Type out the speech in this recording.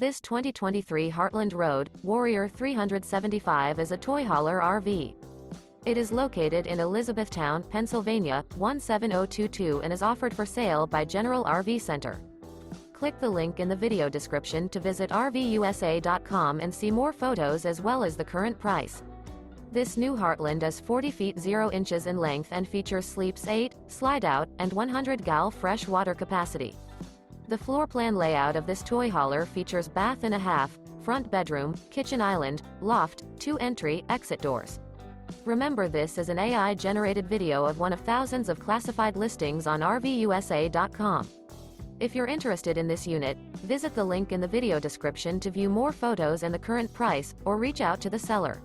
This 2023 Heartland Road Warrior 375 is a toy hauler RV. It is located in Elizabethtown, Pennsylvania, 17022 and is offered for sale by General RV Center. Click the link in the video description to visit RVUSA.com and see more photos as well as the current price. This new Heartland is 40 feet 0 inches in length and features sleeps 8, slide-out, and 100 gal fresh water capacity. The floor plan layout of this toy hauler features bath and a half, front bedroom, kitchen island, loft, 2 entry, exit doors. Remember, this is an AI-generated video of one of thousands of classified listings on RVUSA.com. If you're interested in this unit, visit the link in the video description to view more photos and the current price, or reach out to the seller.